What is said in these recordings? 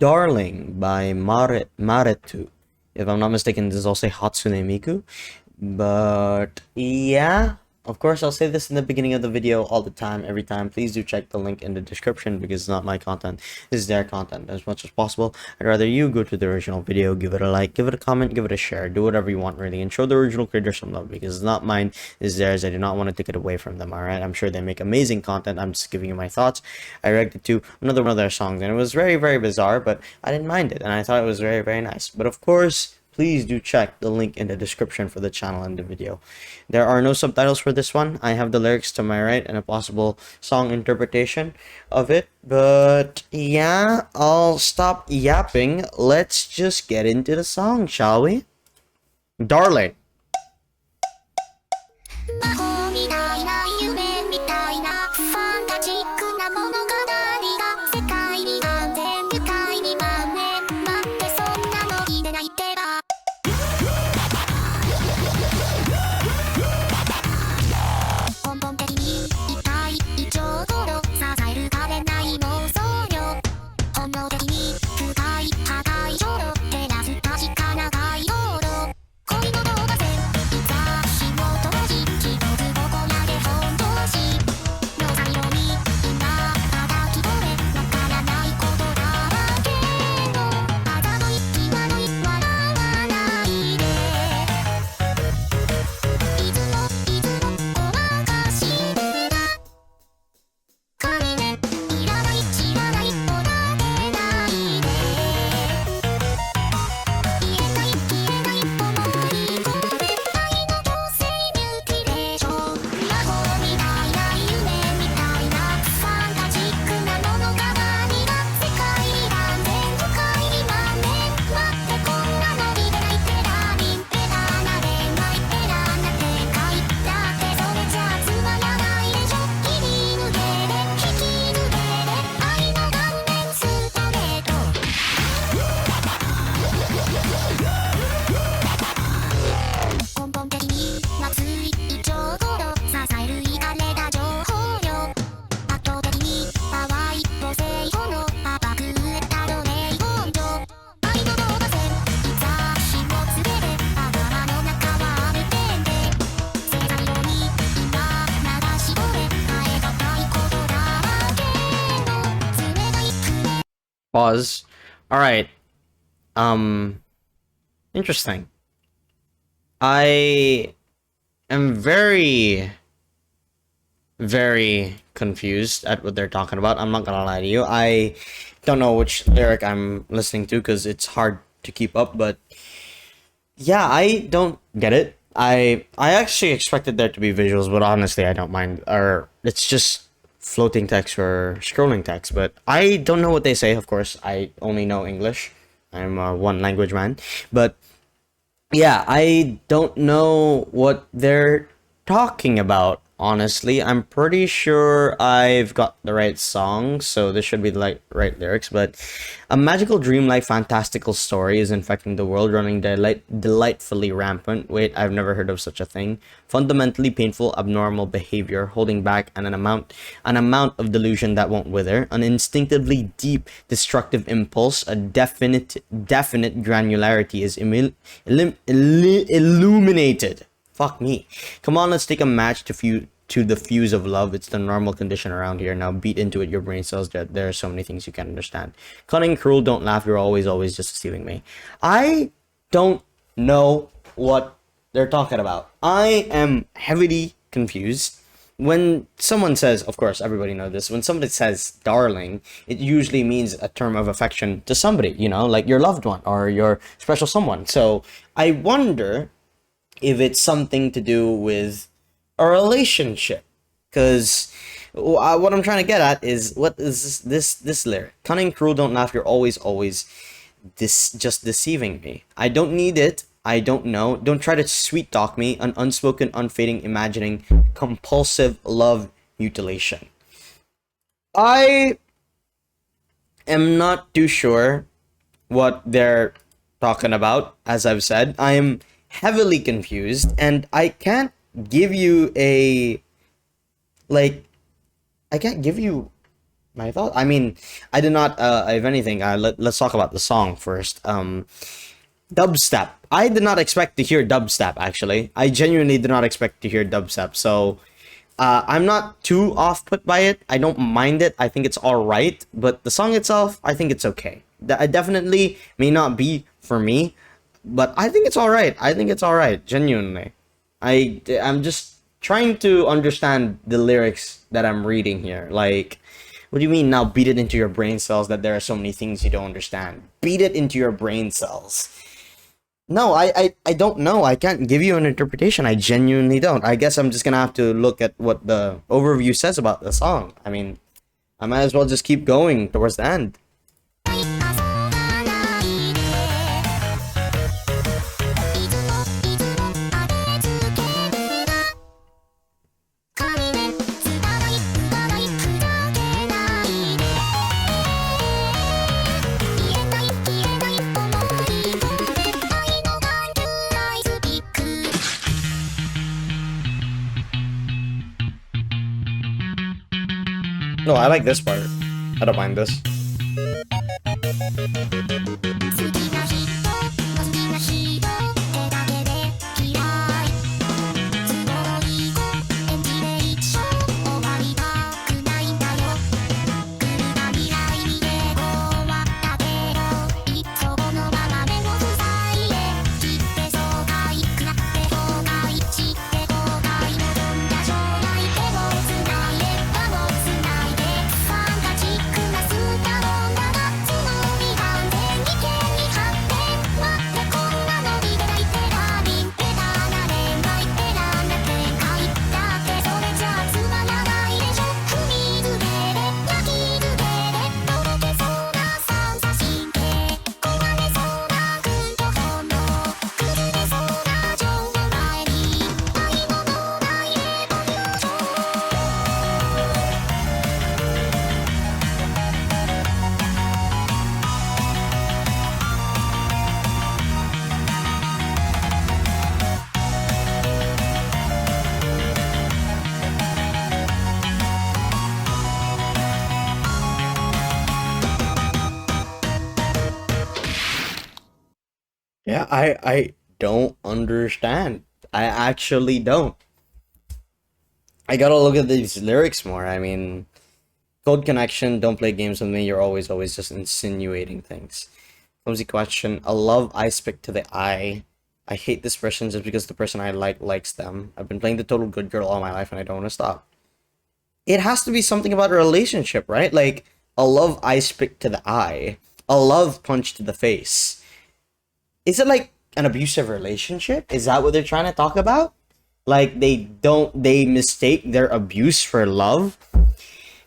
Darling by Maretu. If I'm not mistaken, this is also Hatsune Miku. But yeah, of course, I'll say this in the beginning of the video all the time, every time. Please do check the link in the description because it's not my content. This is their content as much as possible. I'd rather you go to the original video, give it a like, give it a comment, give it a share, do whatever you want really, and show the original creators some love because it's not mine, it's theirs. I do not want to take it away from them, alright? I'm sure they make amazing content. I'm just giving you my thoughts. I reacted to another one of their songs and it was very, very bizarre, but I didn't mind it and I thought it was very, very nice. But of course, please do check the link in the description for the channel and the video. There are no subtitles for this one. I have the lyrics to my right and a possible song interpretation of it. But yeah, I'll stop yapping. Let's just get into the song, shall we? Darling. 魔法みたいな夢みたいなファンタジックな物語が世界に何千愉快に万年待ってそんなの聞いてないってば根本的に一体一丁ほど支えるかれない妄想よ本能的に深い破壊上の照らす確かな回路恋の動画線いざ火を灯し記憶ここまで本当しの最後に今叩き止めわからないことだらけの欺い笑わないでいつもごまかしてた金ねいらない知らないもらえないで言えない消えない思い込め愛の強制ミューティレーション魔法みたいな夢みたいなファンタジックな物語が世界に何千深いに万年待ってこんなの見てないペラリンペラな恋愛ペラな展開だってそれじゃつまらないでしょ切り抜けで引き抜けで愛の顔面ストレート根本的に熱い一丁ほど支えるいかれた情報量圧倒的に淡い母性ほの暴くたどれ温度愛の動画線いざ火をつけて頭の中は雨天で正座色に今流し込め耐え難いことだらけの冷たい船 Pause. Alright. Interesting. I am very, very confused at what they're talking about. I'm not gonna lie to you. I don't know which lyric I'm listening to because it's hard to keep up, but yeah, I don't get it. I actually expected there to be visuals, but honestly, I don't mind. Or it's just floating text or scrolling text, but I don't know what they say. Of course, I only know English. I'm a one language man, but yeah, I don't know what they're talking about. Honestly, I'm pretty sure I've got the right song, so this should be the right lyrics. But a magical, dreamlike, fantastical story is infecting the world, running delightfully rampant. Wait, I've never heard of such a thing. Fundamentally painful, abnormal behavior, holding back an amount of delusion that won't wither. An instinctively deep, destructive impulse. A definite granularity is illuminated. Fuck me. Come on, let's take a match to the fuse of love. It's the normal condition around here. Now beat into it, your brain cells. There are so many things you can't understand. Cunning, cruel, don't laugh. You're always just deceiving me. I don't know what they're talking about. I am heavily confused. When someone says, of course, everybody knows this, when somebody says darling, it usually means a term of affection to somebody, you know, like your loved one or your special someone. So I wonder if it's something to do with a relationship, because what I'm trying to get at is, what is this lyric? Cunning, cruel, don't laugh. You're always just deceiving me. I don't need it. I don't know. Don't try to sweet talk me. An unspoken, unfading imagining, compulsive love mutilation. I am not too sure what they're talking about. As I've said, I am heavily confused and I can't give you My thought. I mean, I did not. If anything, let's talk about the song first. Dubstep. I did not expect to hear dubstep. Actually, I genuinely did not expect to hear dubstep. So, I'm not too off put by it. I don't mind it. I think it's all right. But the song itself, I think it's okay. It definitely may not be for me, but I think it's all right. I think it's all right. Genuinely, I'm just trying to understand the lyrics that I'm reading here. Like, what do you mean now? Beat it into your brain cells that there are so many things you don't understand. Beat it into your brain cells. No, I don't know. I can't give you an interpretation. I genuinely don't. I guess I'm just gonna have to look at what the overview says about the song. I mean, I might as well just keep going towards the end. 'No, I like this part. I don't mind this. 好きな人好きな人ってだけで嫌い都合いい子演じで一生終わりたくないんだよ来るな未来にで終わったけどいっそこのまま目を塞いで切って爽快食らって崩壊して後悔望んだ将来手をつないで輪をつないでファンタジックなスターだがその未完全に発展待ってこんなの見てない手紙ベタな恋愛ベタな展開だってそれじゃつまらないでしょ踏みづけで焼き付けでとろけそうな三叉神経壊れそうな君と本能崩れそうな情の前に愛ものないレボリューション Yeah, I don't understand. I actually don't. I gotta look at these lyrics more. I mean, Code Connection, don't play games with me. You're always just insinuating things. Clumsy question. A love I speak to the eye. I hate this person just because the person I like likes them. I've been playing the total good girl all my life and I don't want to stop. It has to be something about a relationship, right? Like a love I speak to the eye. A love punch to the face. Is it like an abusive relationship? Is that what they're trying to talk about? Like they mistake their abuse for love?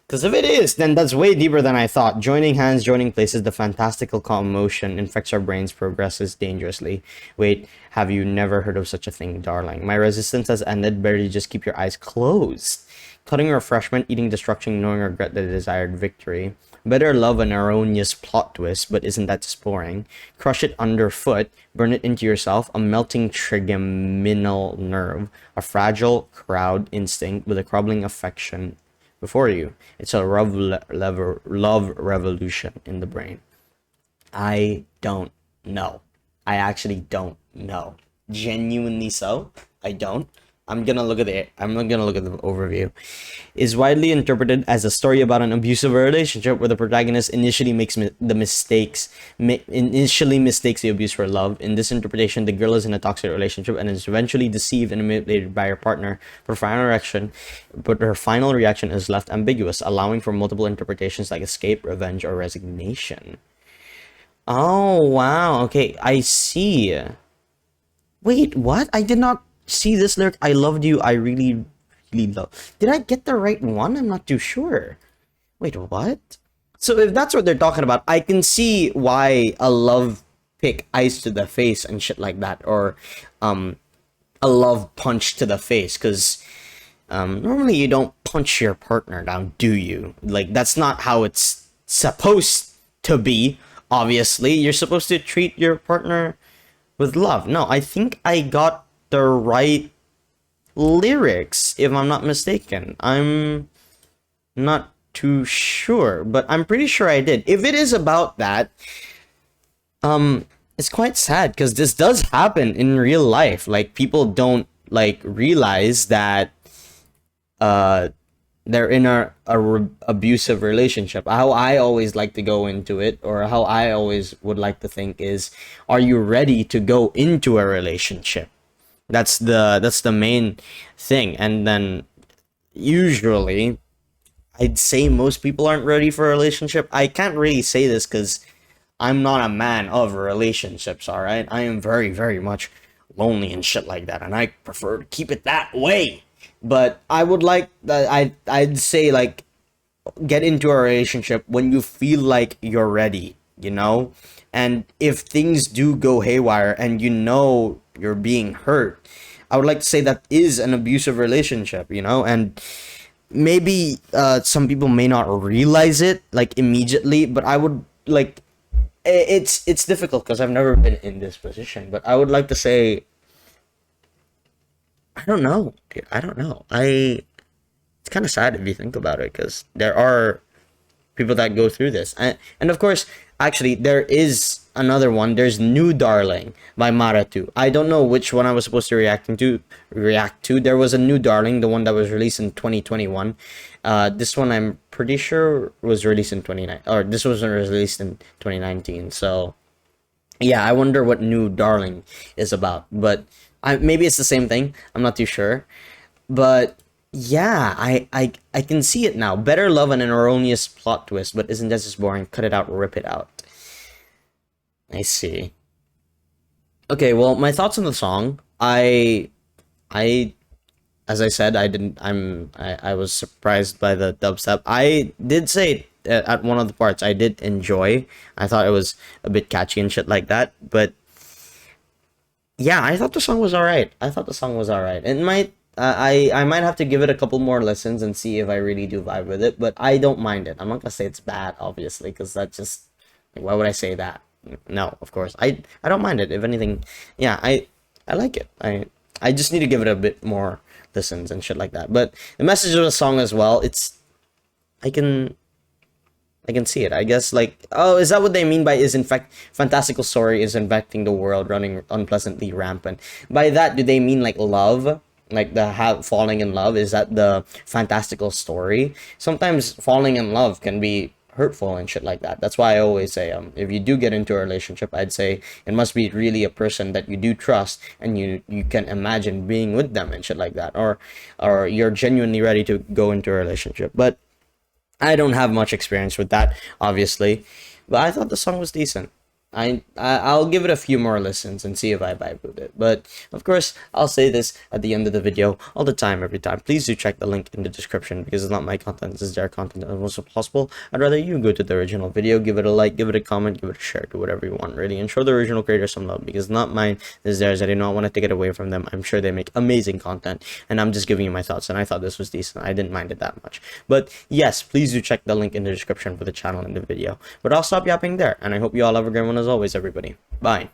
Because if it is, then that's way deeper than I thought. Joining hands, joining places, the fantastical commotion infects our brains, progresses dangerously. Wait, have you never heard of such a thing, darling? My resistance has ended, better you just keep your eyes closed. Cutting refreshment, eating destruction, knowing regret the desired victory. Better love an erroneous plot twist, but isn't that just boring? Crush it underfoot, burn it into yourself, a melting trigeminal nerve, a fragile crowd instinct with a crumbling affection before you. It's a love revolution in the brain. I don't know. I actually don't know. Genuinely so. I don't. I'm gonna look at the overview. Is widely interpreted as a story about an abusive relationship where the protagonist initially mistakes the abuse for love. In this interpretation, the girl is in a toxic relationship and is eventually deceived and manipulated by her partner. But her final reaction is left ambiguous, allowing for multiple interpretations like escape, revenge, or resignation. Oh wow. Okay, I see. Wait, what? I did not see this lyric. I loved you. I really love. Did I get the right one? I'm not too sure. Wait, what? So if that's what they're talking about, I can see why a love pick ice to the face and shit like that, or a love punch to the face, because normally you don't punch your partner down, do you? Like, that's not how it's supposed to be. Obviously, you're supposed to treat your partner with love. No, I think I got the right lyrics, if I'm not mistaken. I'm not too sure, but I'm pretty sure I did. If it is about that, it's quite sad because this does happen in real life. Like, people don't like realize that they're in a abusive relationship. How I always like to go into it, or how I always would like to think, is, are you ready to go into a relationship? That's the main thing. And then usually I'd say most people aren't ready for a relationship. I can't really say this because I'm not a man of relationships, all right? I am very, very much lonely and shit like that, and I prefer to keep it that way. But I would like that. I'd say, like, get into a relationship when you feel like you're ready, you know? And if things do go haywire and you know you're being hurt, I would like to say that is an abusive relationship, you know? And maybe some people may not realize it like immediately, but I would like, it's difficult because I've never been in this position, but I would like to say, I don't know, dude. I don't know. It's kind of sad if you think about it, because there are people that go through this, and of course, actually, there is another one. There's New Darling by Maratu. I don't know which one I was supposed to react to. There was a New Darling, the one that was released in 2021. This one I'm pretty sure was released in 29, or this was released in 2019. So yeah, I wonder what New Darling is about, but maybe it's the same thing. I'm not too sure, but yeah, I can see it now. Better love and an erroneous plot twist, but isn't that just boring? Cut it out, rip it out. I see. Okay, well, my thoughts on the song. I as I said, I was surprised by the dubstep. I did say at one of the parts I did enjoy. I thought it was a bit catchy and shit like that, but yeah, I thought the song was alright. It might I might have to give it a couple more listens and see if I really do vibe with it, but I don't mind it. I'm not gonna say it's bad, obviously, because that's just, like, why would I say that? No, of course. I don't mind it. If anything, yeah, I like it. I just need to give it a bit more listens and shit like that. But the message of the song as well, it's, I can see it. I guess, like, oh, is that what they mean by is in fact fantastical story is infecting the world, running unpleasantly rampant? By that, do they mean like love? Like falling in love? Is that the fantastical story? Sometimes falling in love can be hurtful and shit like that. That's why I always say, if you do get into a relationship, I'd say it must be really a person that you do trust and you can imagine being with them and shit like that, or you're genuinely ready to go into a relationship. But I don't have much experience with that, obviously, but I thought the song was decent. I'll give it a few more listens and see if I vibe with it. But of course, I'll say this at the end of the video all the time, every time. Please do check the link in the description, because it's not my content, this is their content as much as possible. I'd rather you go to the original video, give it a like, give it a comment, give it a share, do whatever you want, really, and show the original creator some love, because not mine, this is theirs. I do not want to take it away from them. I'm sure they make amazing content, and I'm just giving you my thoughts, and I thought this was decent. I didn't mind it that much. But yes, please do check the link in the description for the channel and the video. But I'll stop yapping there, and I hope you all have a great one as always, everybody. Bye.